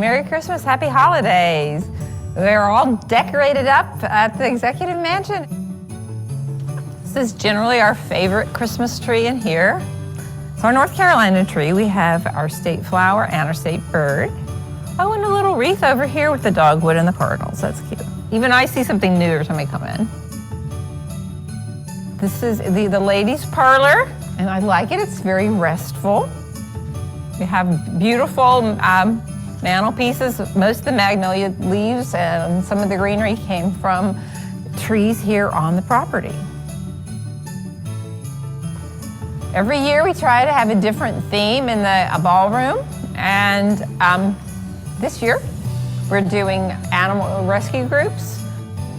Merry Christmas, Happy Holidays. We're all decorated up at the Executive Mansion. This is generally our favorite Christmas tree in here. It's our North Carolina tree. We have our state flower and our state bird. Oh, and a little wreath over here with the dogwood and the cardinals. That's cute. Even I see something new every time I come in. This is the ladies' parlor, and I like it. It's very restful. We have beautiful mantelpieces. Most of the magnolia leaves and some of the greenery came from trees here on the property. Every year we try to have a different theme in the ballroom, and this year we're doing animal rescue groups,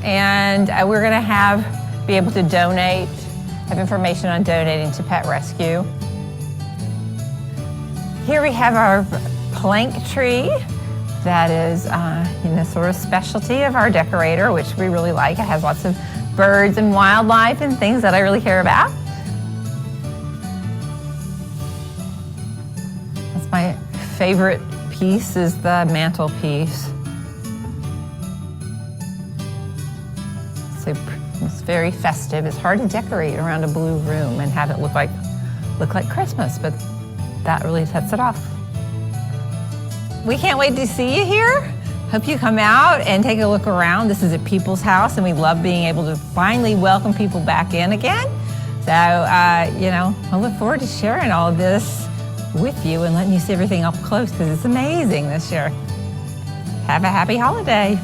and we're going to be able to have information on donating to pet rescue. Here we have our plank tree. That is, sort of specialty of our decorator, which we really like. It has lots of birds and wildlife and things that I really care about. That's my favorite piece, is the mantelpiece. So it's very festive. It's hard to decorate around a blue room and have it look like Christmas, but that really sets it off. We can't wait to see you here. Hope you come out and take a look around. This is a people's house, and we love being able to finally welcome people back in again. So, I look forward to sharing all of this with you and letting you see everything up close, because it's amazing this year. Have a happy holiday.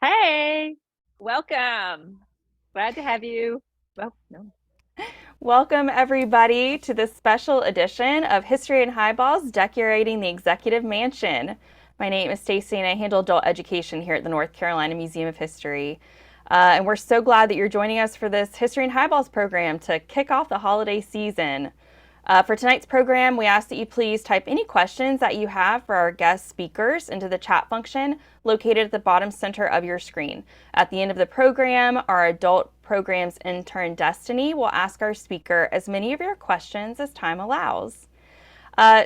Hey, welcome. Glad to have you. Well, no. Welcome everybody to this special edition of History and Highballs, Decorating the Executive Mansion. My name is Stacy, and I handle adult education here at the North Carolina Museum of History. And we're so glad that you're joining us for this History and Highballs program to kick off the holiday season. For tonight's program, we ask that you please type any questions that you have for our guest speakers into the chat function located at the bottom center of your screen. At the end of the program, our adult programs intern Destiny will ask our speaker as many of your questions as time allows.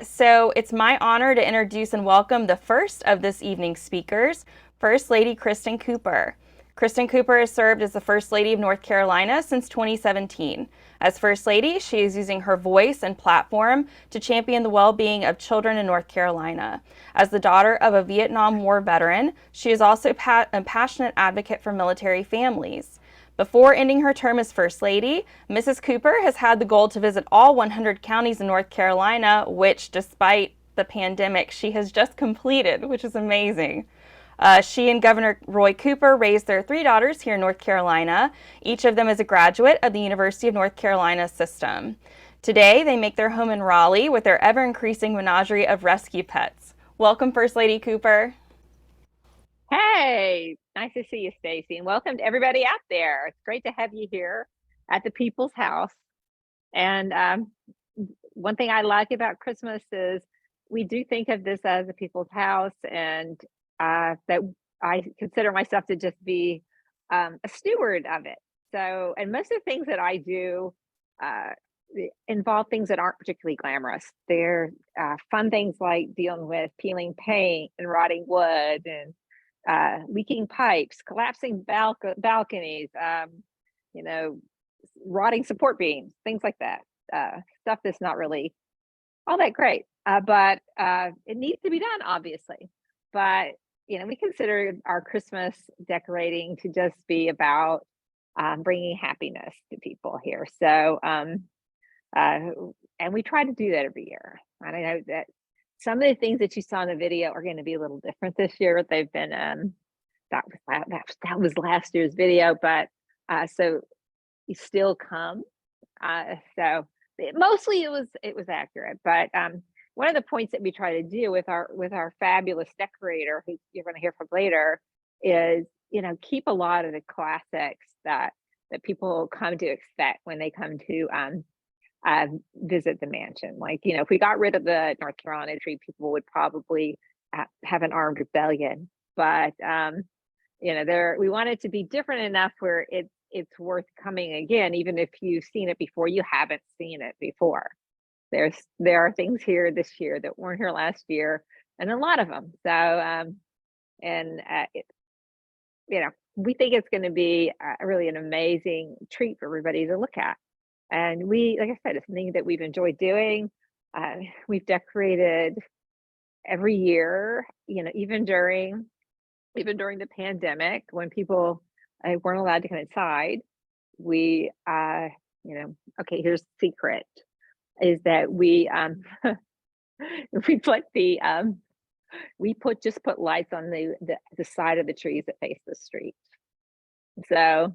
So it's my honor to introduce and welcome the first of this evening's speakers, First Lady Kristin Cooper. Kristin Cooper has served as the First Lady of North Carolina since 2017. As First Lady, she is using her voice and platform to champion the well-being of children in North Carolina. As the daughter of a Vietnam War veteran, she is also a passionate advocate for military families. Before ending her term as First Lady, Mrs. Cooper has had the goal to visit all 100 counties in North Carolina, which, despite the pandemic, she has just completed, which is amazing. She and Governor Roy Cooper raised their 3 daughters here in North Carolina. Each of them is a graduate of the University of North Carolina system. Today, they make their home in Raleigh with their ever-increasing menagerie of rescue pets. Welcome, First Lady Cooper. Hey, nice to see you, Stacy, and welcome to everybody out there. It's great to have you here at the People's House. And one thing I like about Christmas is we do think of this as a People's House, and that I consider myself to just be a steward of it. So, and most of the things that I do involve things that aren't particularly glamorous. They're fun things like dealing with peeling paint and rotting wood and leaking pipes, collapsing balconies, rotting support beams, things like that. Stuff that's not really all that great, but it needs to be done, obviously. But we consider our Christmas decorating to just be about bringing happiness to people here. So, and we try to do that every year. And I know that some of the things that you saw in the video are going to be a little different this year. They've been that was last year's video, but so you still come. So mostly it was accurate, but one of the points that we try to do with our fabulous decorator, who you're going to hear from later, is keep a lot of the classics that people come to expect when they come to visit the mansion. Like if we got rid of the North Carolina tree, people would probably have an armed rebellion. But we want it to be different enough where it's worth coming again, even if you've seen it before. You haven't seen it before. there are things here this year that weren't here last year, and a lot of them. So, we think it's going to be really an amazing treat for everybody to look at. And like I said, it's something that we've enjoyed doing. We've decorated every year, even during the pandemic when people weren't allowed to come inside. We, okay, here's the secret, is that we just put lights on the side of the trees that face the street. So,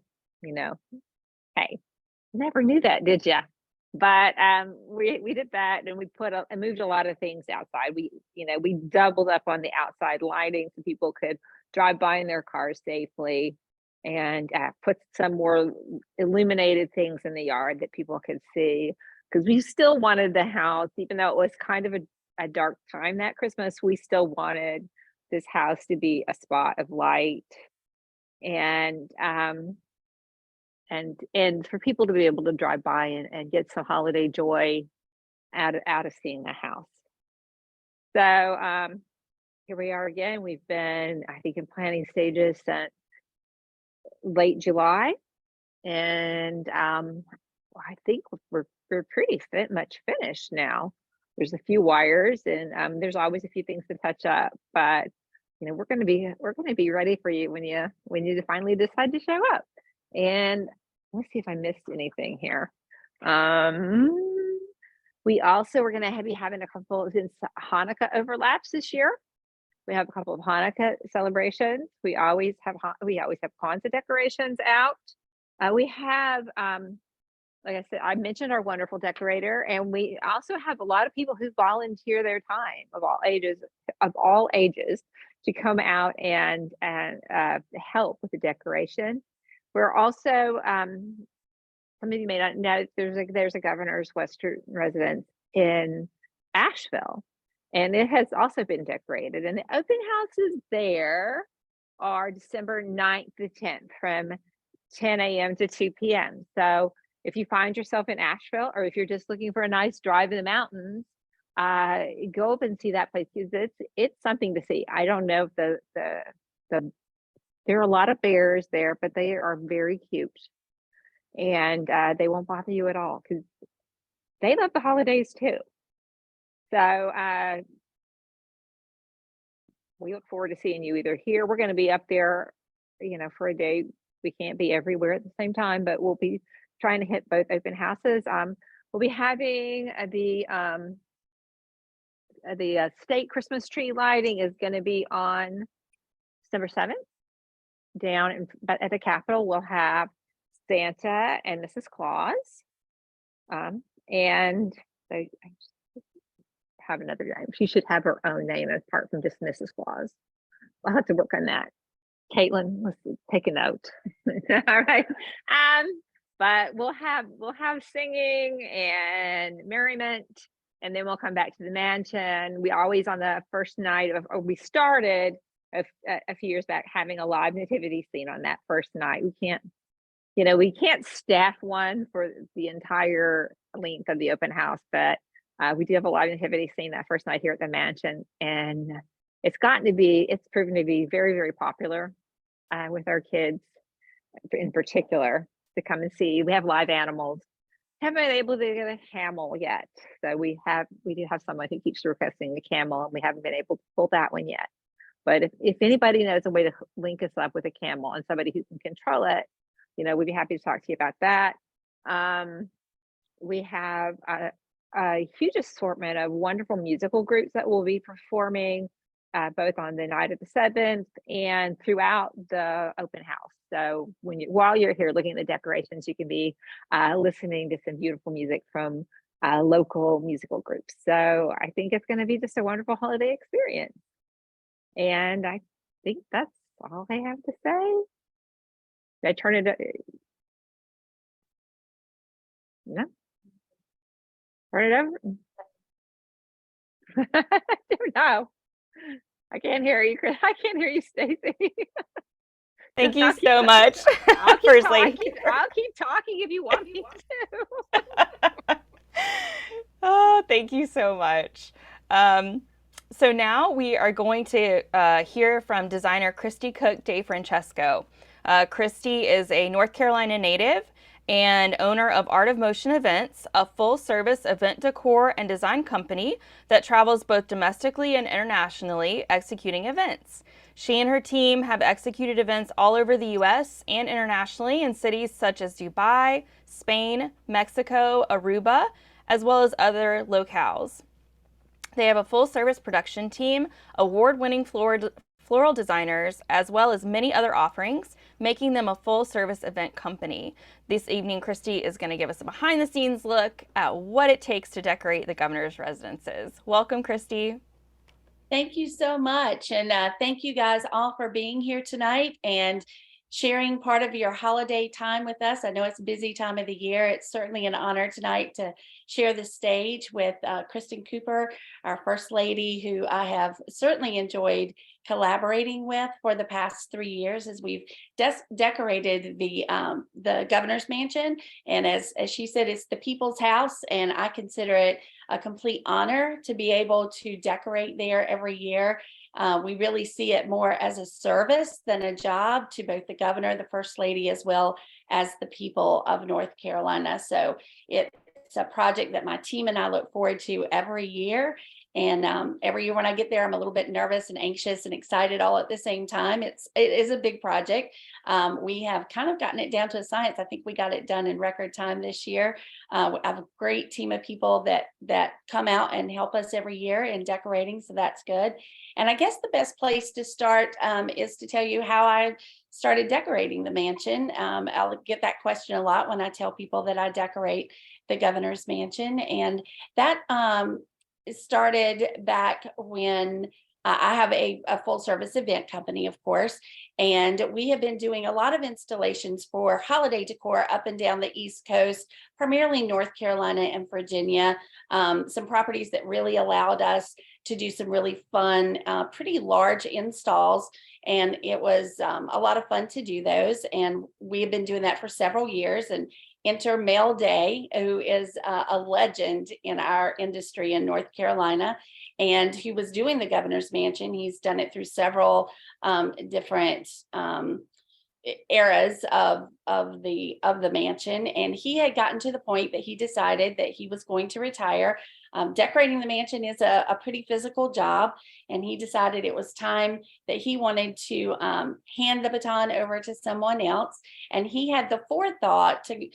hey, never knew that, did ya? But we did that, and we moved a lot of things outside. We doubled up on the outside lighting so people could drive by in their cars safely, and put some more illuminated things in the yard that people could see, because we still wanted the house, even though it was kind of a dark time that Christmas, we still wanted this house to be a spot of light, and for people to be able to drive by and get some holiday joy out of seeing the house. So here we are again. We've been, I think, in planning stages since late July, and I think we're pretty much finished now. There's a few wires, and there's always a few things to touch up, but we're going to be ready for you when you finally decide to show up. And let's see if I missed anything here. We also are going to be having a couple of Hanukkah overlaps this year. We have a couple of Hanukkah celebrations. We always have Kwanzaa decorations out. We have, like I said, I mentioned our wonderful decorator, and we also have a lot of people who volunteer their time of all ages to come out and help with the decoration. We're also, some of you may not know, there's a Governor's Western residence in Asheville, and it has also been decorated. And the open houses there are December 9th to 10th from 10 a.m. to 2 p.m. So if you find yourself in Asheville, or if you're just looking for a nice drive in the mountains, go up and see that place, because it's something to see. I don't know if there are a lot of bears there, but they are very cute, and they won't bother you at all because they love the holidays too. So we look forward to seeing you either here. We're going to be up there, for a day. We can't be everywhere at the same time, but we'll be trying to hit both open houses. We'll be having the state Christmas tree lighting is going to be on December 7th. Down at the Capitol, we'll have Santa and Mrs. Claus, and I have another name. She should have her own name apart from just Mrs. Claus. I'll have to work on that. Caitlin, let's take a note. All right. But we'll have singing and merriment, and then we'll come back to the mansion. We always, on the first night we started a few years back having a live nativity scene on that first night. We can't staff one for the entire length of the open house, but we do have a live nativity scene that first night here at the mansion, and it's proven to be very, very popular with our kids in particular to come and see. We have live animals. Haven't been able to get a camel yet, so we do have someone who keeps requesting the camel, and we haven't been able to pull that one yet. But if anybody knows a way to link us up with a camel and somebody who can control it, we'd be happy to talk to you about that. We have a huge assortment of wonderful musical groups that will be performing both on the night of the 7th and throughout the open house. So while you're here looking at the decorations, you can be listening to some beautiful music from local musical groups. So I think it's going to be just a wonderful holiday experience. And I think that's all I have to say. Did I turn it? No. Turn it over. No. I can't hear you, Chris. I can't hear you, Stacy. Thank you so much, First Lady. I'll keep talking if you want me to. Oh, thank Thank you so much. So now we are going to hear from designer Christie Cook DeFrancesco. Christie is a North Carolina native and owner of Art of Motion Events, a full-service event decor and design company that travels both domestically and internationally executing events. She and her team have executed events all over the U.S. and internationally in cities such as Dubai, Spain, Mexico, Aruba, as well as other locales. They have a full-service production team, award-winning floral designers, as well as many other offerings, making them a full-service event company. This evening, Christie is going to give us a behind-the-scenes look at what it takes to decorate the governor's residences. Welcome, Christie. Thank you so much. And thank you guys all for being here tonight and sharing part of your holiday time with us. I know it's a busy time of the year. It's certainly an honor tonight to share the stage with Kristin Cooper, our First Lady, who I have certainly enjoyed collaborating with for the past 3 years as we've decorated the governor's mansion. And as she said, it's the people's house, and I consider it a complete honor to be able to decorate there every year. We really see it more as a service than a job to both the governor, the First Lady, as well as the people of North Carolina. So it's a project that my team and I look forward to every year. And every year when I get there, I'm a little bit nervous and anxious and excited all at the same time. It is a big project. We have kind of gotten it down to a science. I think we got it done in record time this year. I have a great team of people that come out and help us every year in decorating, so that's good. And I guess the best place to start is to tell you how I started decorating the mansion. I'll get that question a lot when I tell people that I decorate the governor's mansion, and that started back when I have a full service event company, of course, and we have been doing a lot of installations for holiday decor up and down the East Coast, primarily North Carolina and Virginia, some properties that really allowed us to do some really fun, pretty large installs. And it was a lot of fun to do those. And we have been doing that for several years. And enter Mel Day, who is a legend in our industry in North Carolina. And he was doing the governor's mansion. He's done it through several different eras of the mansion. And he had gotten to the point that he decided that he was going to retire. Decorating the mansion is a pretty physical job, and he decided it was time that he wanted to hand the baton over to someone else. And he had the forethought to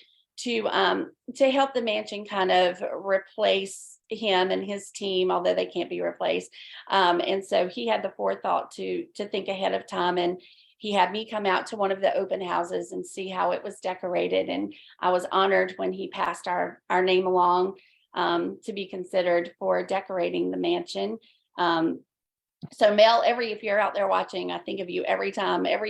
help the mansion kind of replace him and his team, although they can't be replaced. And so he had the forethought to think ahead of time, and he had me come out to one of the open houses and see how it was decorated. And I was honored when he passed our name along to be considered for decorating the mansion. So Mel, if you're out there watching, I think of you every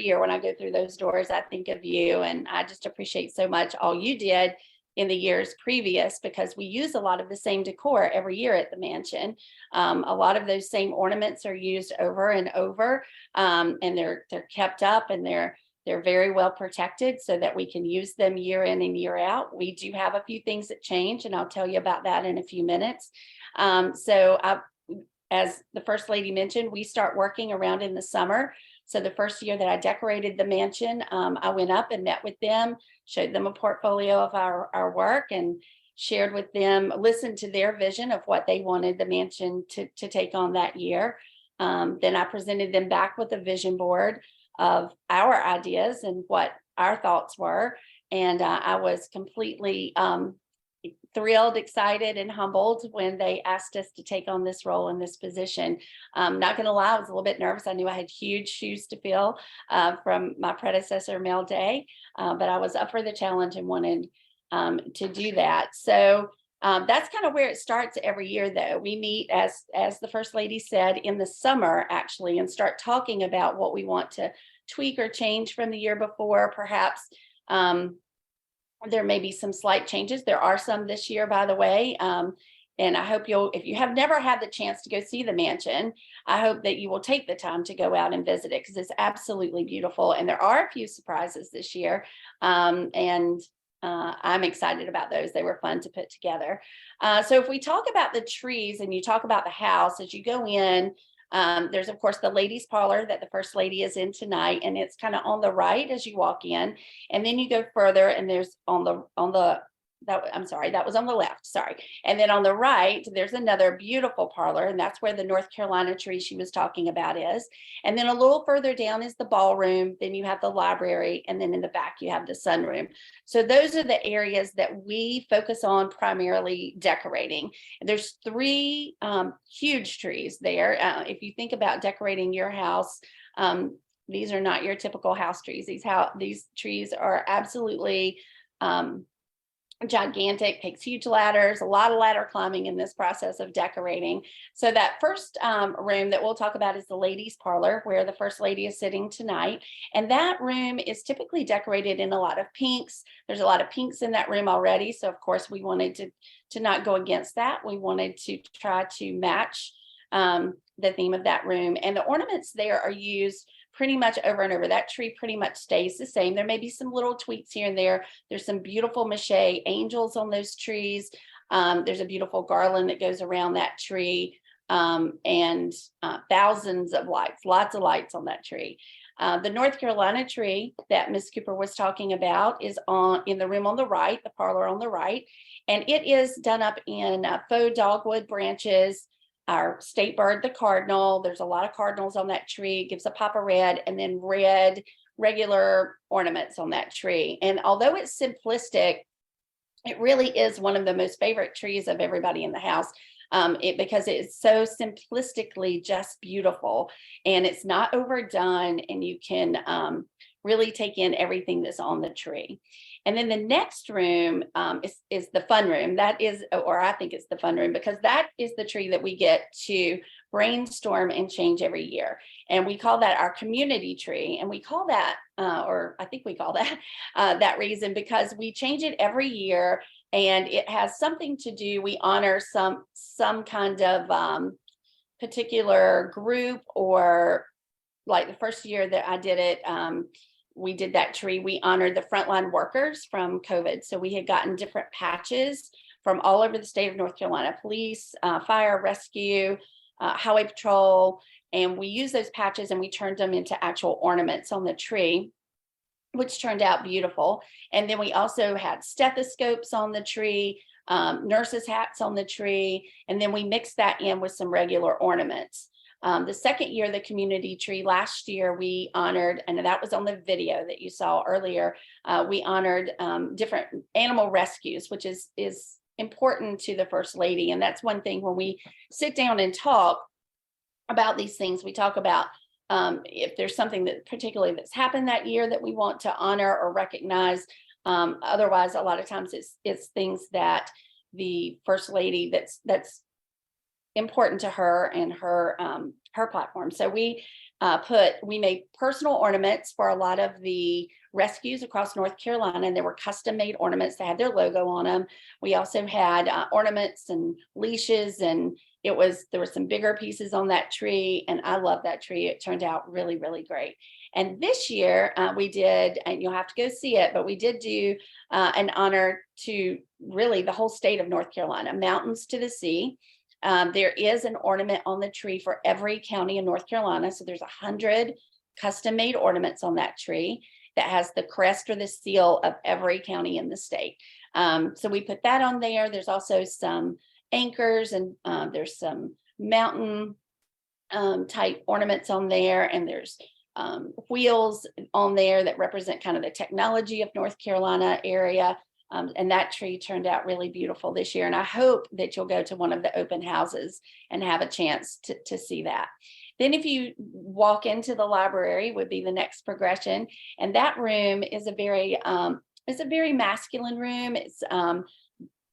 year when I go through those doors, I think of you, and I just appreciate so much all you did in the years previous, because we use a lot of the same decor every year at the mansion. A lot of those same ornaments are used over and over, and they're kept up, and they're very well protected so that we can use them year in and year out. We do have a few things that change, and I'll tell you about that in a few minutes. As the First Lady mentioned, we start working around in the summer. So the first year that I decorated the mansion, I went up and met with them, showed them a portfolio of our work, and shared with them, listened to their vision of what they wanted the mansion to take on that year. Then I presented them back with a vision board of our ideas and what our thoughts were. And I was completely thrilled, excited, and humbled when they asked us to take on this role in this position. Not going to lie, I was a little bit nervous. I knew I had huge shoes to fill from my predecessor, Mel Day, but I was up for the challenge and wanted to do that. So that's kind of where it starts every year, though. We meet, as the First Lady said, in the summer, actually, and start talking about what we want to tweak or change from the year before. Perhaps there may be some slight changes. There are some this year, by the way. And I hope if you have never had the chance to go see the mansion, I hope that you will take the time to go out and visit it, because it's absolutely beautiful. And there are a few surprises this year. And I'm excited about those. They were fun to put together. So if we talk about the trees and you talk about the house, as you go in, there's of course the ladies' parlor that the First Lady is in tonight, and it's kind of on the right as you walk in, and then you go further, and there's that was on the left, sorry. And then on the right, there's another beautiful parlor, and that's where the North Carolina tree she was talking about is. And then a little further down is the ballroom, then you have the library, and then in the back you have the sunroom. So those are the areas that we focus on primarily decorating. There's 3 huge trees there. If you think about decorating your house, these are not your typical house trees. These trees are absolutely gigantic, takes huge ladders, a lot of ladder climbing in this process of decorating. So that first room that we'll talk about is the ladies' parlor, where the First Lady is sitting tonight. And that room is typically decorated in a lot of pinks. There's a lot of pinks in that room already. So of course we wanted to not go against that. We wanted to try to match the theme of that room. And the ornaments there are used pretty much over and over. That tree pretty much stays the same. There may be some little tweaks here and there. There's some beautiful mache angels on those trees. There's a beautiful garland that goes around that tree, and thousands of lights, lots of lights on that tree. The North Carolina tree that Miss Cooper was talking about is in the room on the right, the parlor on the right, and it is done up in faux dogwood branches. Our state bird, the cardinal, there's a lot of cardinals on that tree. It gives a pop of red, and then red regular ornaments on that tree. And although it's simplistic, it really is one of the most favorite trees of everybody in the house, because it's so simplistically just beautiful, and it's not overdone, and you can really take in everything that's on the tree. And then the next room is the fun room. That is, or I think it's the fun room, because that is the tree that we get to brainstorm and change every year. And we call that our community tree. And we call that, or I think we call that that reason, because we change it every year, and it has something to do, we honor some kind of particular group, or like the first year that I did it, we did that tree, we honored the frontline workers from COVID. So we had gotten different patches from all over the state of North Carolina, police, fire, rescue, highway patrol, and we used those patches and we turned them into actual ornaments on the tree, which turned out beautiful. And then we also had stethoscopes on the tree, nurses' hats on the tree, and then we mixed that in with some regular ornaments. The second year, the community tree, last year we honored, and that was on the video that you saw earlier, we honored different animal rescues, which is important to the First Lady. And that's one thing when we sit down and talk about these things, we talk about if there's something that particularly that's happened that year that we want to honor or recognize. Otherwise, a lot of times it's things that the First Lady that's important to her and her platform. So we made personal ornaments for a lot of the rescues across North Carolina, and there were custom made ornaments that had their logo on them. We also had ornaments and leashes, and there were some bigger pieces on that tree, and I love that tree. It turned out really, really great. And this year we did, and you'll have to go see it, but we did do an honor to really the whole state of North Carolina, mountains to the sea. There is an ornament on the tree for every county in North Carolina. So there's 100 custom made ornaments on that tree that has the crest or the seal of every county in the state. So we put that on there. There's also some anchors, and there's some mountain type ornaments on there. And there's wheels on there that represent kind of the technology of North Carolina area. And that tree turned out really beautiful this year. And I hope that you'll go to one of the open houses and have a chance to see that. Then if you walk into the library would be the next progression. And that room is a very masculine room. It's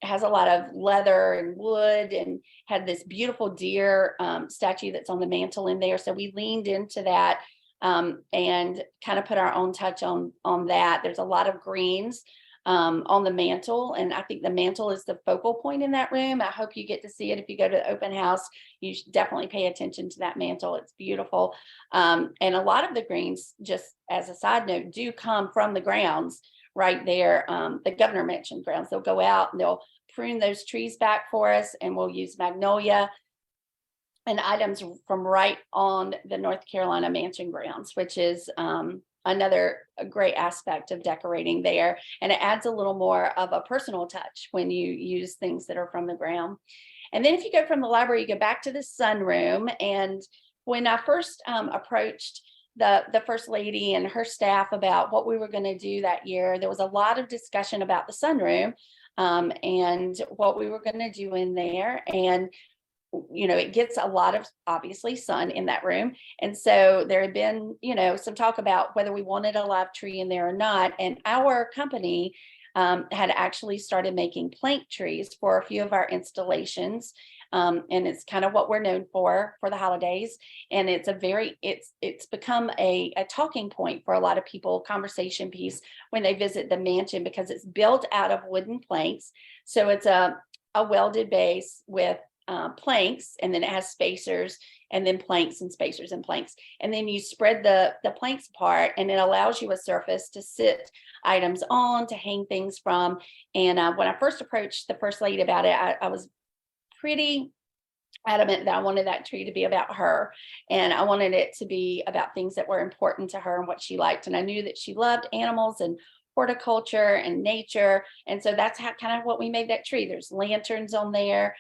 has a lot of leather and wood, and had this beautiful deer statue that's on the mantle in there. So we leaned into that and kind of put our own touch on that. There's a lot of greens on the mantle, and I think the mantle is the focal point in that room. I hope you get to see it. If you go to the open house, you should definitely pay attention to that mantle. It's beautiful. And a lot of the greens, just as a side note, do come from the grounds right there, the Governor Mansion grounds. They'll go out and they'll prune those trees back for us, and we'll use magnolia and items from right on the North Carolina Mansion grounds, which is another great aspect of decorating there. And it adds a little more of a personal touch when you use things that are from the ground. And then if you go from the library, you go back to the sunroom. And when I first approached the First Lady and her staff about what we were going to do that year, there was a lot of discussion about the sunroom and what we were going to do in there. And you know, it gets a lot of obviously sun in that room. And so there had been, you know, some talk about whether we wanted a live tree in there or not. And our company had actually started making plank trees for a few of our installations. And it's kind of what we're known for the holidays. And it's a very, it's become a talking point for a lot of people, conversation piece when they visit the mansion, because it's built out of wooden planks. So it's a welded base with planks, and then it has spacers, and then planks and spacers and planks, and then you spread the planks apart, and it allows you a surface to sit items on, to hang things from. And when I first approached the First Lady about it, I was pretty adamant that I wanted that tree to be about her, and I wanted it to be about things that were important to her and what she liked. And I knew that she loved animals and horticulture and nature, and so that's how kind of what we made that tree. There's lanterns on there.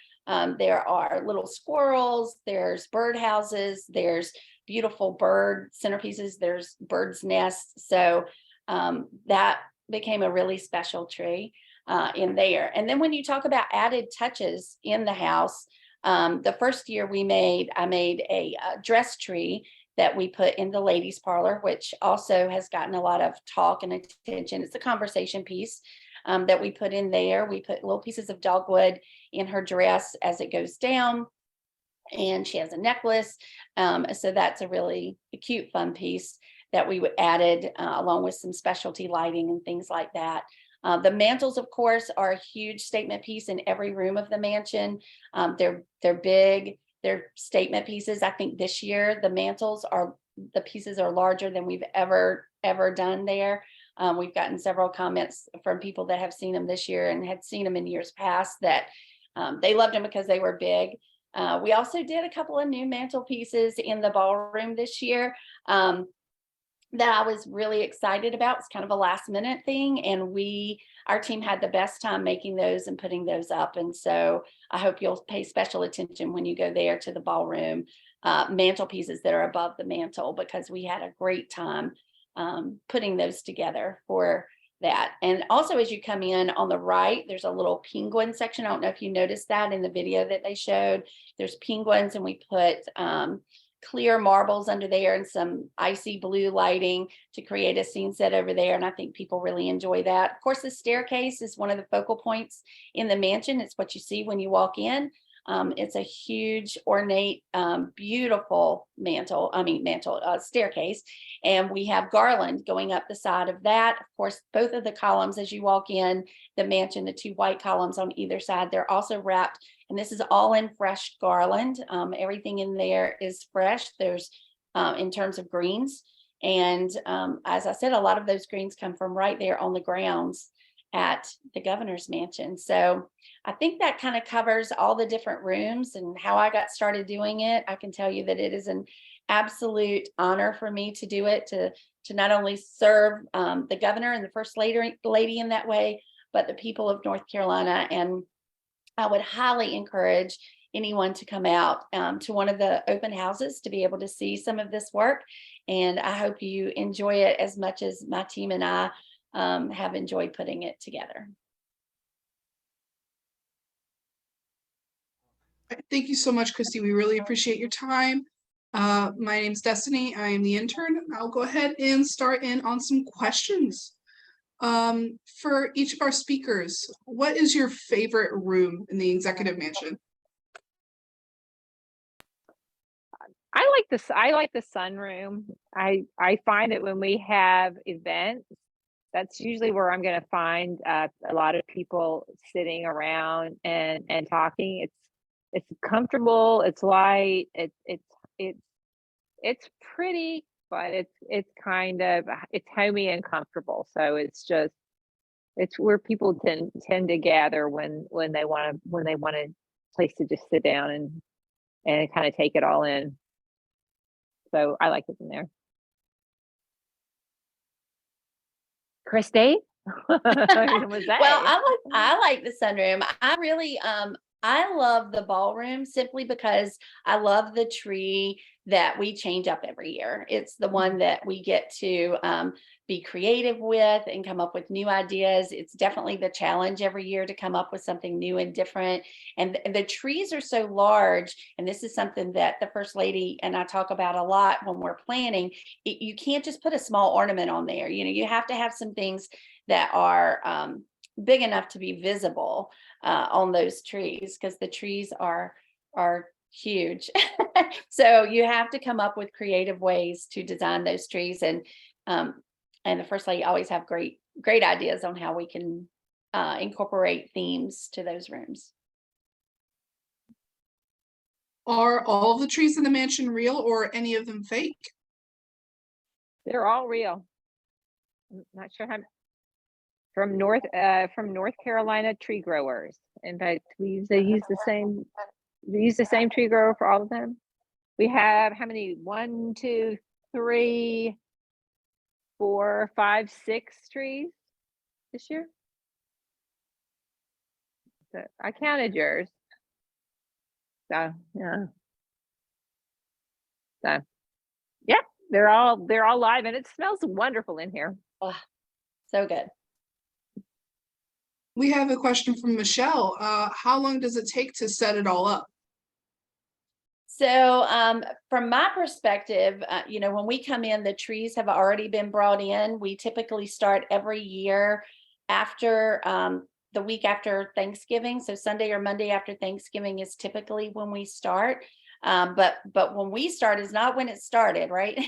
There are little squirrels, there's bird houses, there's beautiful bird centerpieces, there's birds' nests. So that became a really special tree in there. And then when you talk about added touches in the house, the first year I made a dress tree that we put in the ladies' parlor, which also has gotten a lot of talk and attention. It's a conversation piece that we put in there. We put little pieces of dogwood in her dress as it goes down, and she has a necklace. So that's a really cute, fun piece that we added along with some specialty lighting and things like that. The mantles, of course, are a huge statement piece in every room of the mansion. They're big, they're statement pieces. I think this year the pieces are larger than we've ever done there. We've gotten several comments from people that have seen them this year and had seen them in years past that they loved them because they were big. We also did a couple of new mantle pieces in the ballroom this year that I was really excited about. It's kind of a last minute thing, and our team had the best time making those and putting those up. And so I hope you'll pay special attention when you go there to the ballroom mantle pieces that are above the mantle, because we had a great time putting those together for that. And also, as you come in on the right, there's a little penguin section. I don't know if you noticed that in the video that they showed. There's penguins, and we put clear marbles under there and some icy blue lighting to create a scene set over there. And I think people really enjoy that. Of course, the staircase is one of the focal points in the mansion. It's what you see when you walk in. It's a huge, ornate, beautiful staircase. And we have garland going up the side of that. Of course, both of the columns as you walk in the mansion, the two white columns on either side, they're also wrapped. And this is all in fresh garland. Everything in there is fresh. There's in terms of greens. And as I said, a lot of those greens come from right there on the grounds at the governor's mansion. So I think that kind of covers all the different rooms and how I got started doing it. I can tell you that it is an absolute honor for me to do it, to not only serve the governor and the first lady in that way, but the people of North Carolina. And I would highly encourage anyone to come out to one of the open houses to be able to see some of this work. And I hope you enjoy it as much as my team and I have enjoyed putting it together. Thank you so much, Christy. We really appreciate your time. My name's Destiny. I am the intern. I'll go ahead and start in on some questions. For each of our speakers, what is your favorite room in the executive mansion? I like the sunroom. I find that when we have events, that's usually where I'm going to find a lot of people sitting around and talking. It's comfortable. It's light. It's pretty, but it's homey and comfortable. So it's just It's where people tend to gather when they want a place to just sit down and kind of take it all in. So I like it in there. Christie? Was that? Well, I like the sunroom. I really I love the ballroom simply because I love the tree that we change up every year. It's the one that we get to be creative with and come up with new ideas. It's definitely the challenge every year to come up with something new and different. And the trees are so large, and this is something that the First Lady and I talk about a lot when we're planning. You can't just put a small ornament on there. You know, you have to have some things that are big enough to be visible on those trees, because the trees are huge. So you have to come up with creative ways to design those trees, and the First Lady always have great ideas on how we can incorporate themes to those rooms. Are all of the trees in the mansion real or any of them fake? They're all real. I'm not sure how. From North Carolina tree growers. In fact, we use the same tree grower for all of them. We have how many? 1, 2, 3, 4, 5, 6 trees this year. So I counted yours. So yeah. So yeah, they're all live, and it smells wonderful in here. Oh, so good. We have a question from Michelle. How long does it take to set it all up? So from my perspective, you know, when we come in, the trees have already been brought in. We typically start every year after the week after Thanksgiving. So Sunday or Monday after Thanksgiving is typically when we start. But when we start is not when it started, right?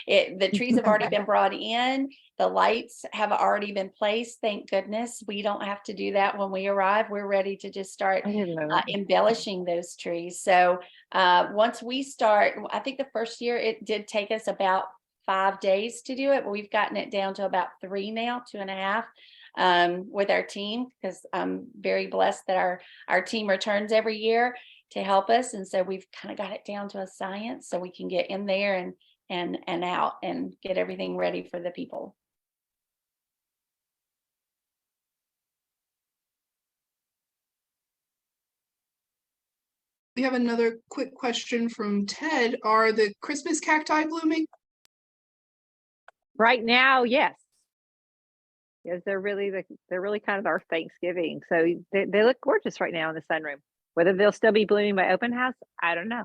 The trees have already been brought in. The lights have already been placed. Thank goodness we don't have to do that when we arrive. We're ready to just start embellishing those trees. So once we start, I think the first year it did take us about 5 days to do it, but we've gotten it down to about 3 now, 2.5 with our team, because I'm very blessed that our team returns every year to help us. And so we've kind of got it down to a science so we can get in there and out and get everything ready for the people. We have another quick question from Ted. Are the Christmas cacti blooming? Right now, yes. Yes, they're really kind of our Thanksgiving. So they look gorgeous right now in the sunroom. Whether they'll still be blooming by open house, I don't know.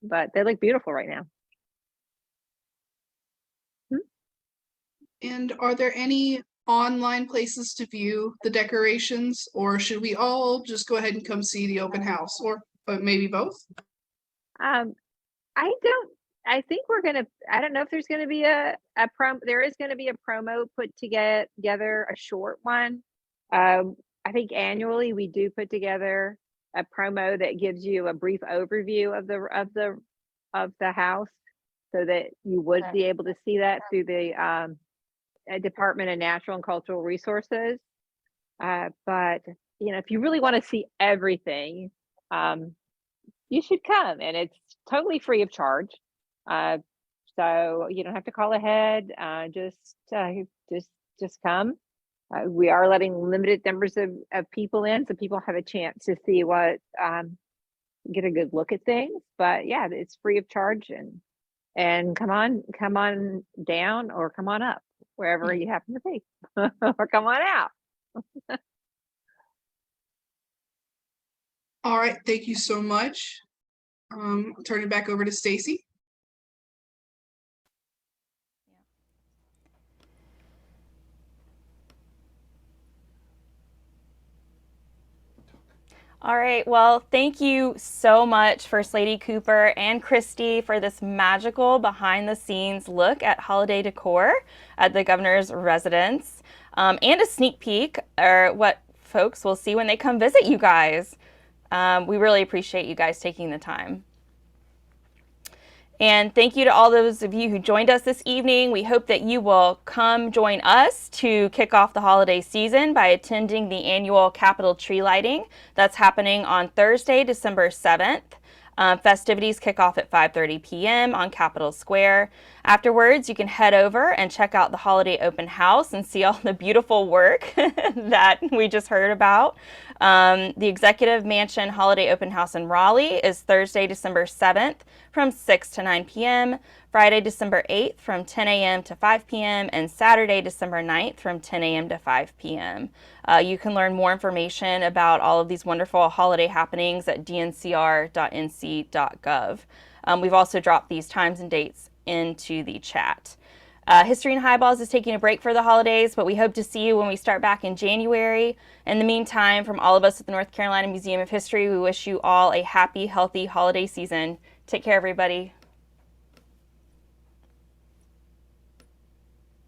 But they look beautiful right now. And are there any online places to view the decorations, or should we all just go ahead and come see the open house, or maybe both? I think I don't know if there's gonna be there is gonna be a promo put together, a short one. I think annually we do put together a promo that gives you a brief overview of the house, so that you would be able to see that through the Department of Natural and Cultural Resources. But you know, if you really want to see everything, you should come, and it's totally free of charge. So you don't have to call ahead. Just come. We are letting limited numbers of people in, so people have a chance to see get a good look at things. But yeah, it's free of charge, and come on down, or come on up, wherever you happen to be, or come on out. All right, thank you so much. Turn it back over to Stacy. All right, well, thank you so much, First Lady Cooper and Christie, for this magical behind-the-scenes look at holiday decor at the governor's residence, and a sneak peek or what folks will see when they come visit you guys. We really appreciate you guys taking the time. And thank you to all those of you who joined us this evening. We hope that you will come join us to kick off the holiday season by attending the annual Capitol tree lighting that's happening on Thursday, December 7th. Festivities kick off at 5:30 p.m. on Capitol Square. Afterwards, you can head over and check out the holiday open house and see all the beautiful work that we just heard about. The Executive Mansion Holiday Open House in Raleigh is Thursday, December 7th from 6 to 9 p.m., Friday, December 8th from 10 a.m. to 5 p.m., and Saturday, December 9th from 10 a.m. to 5 p.m. You can learn more information about all of these wonderful holiday happenings at dncr.nc.gov. We've also dropped these times and dates into the chat. History and Highballs is taking a break for the holidays, but we hope to see you when we start back in January. In the meantime, from all of us at the North Carolina Museum of History, we wish you all a happy, healthy holiday season. Take care, everybody.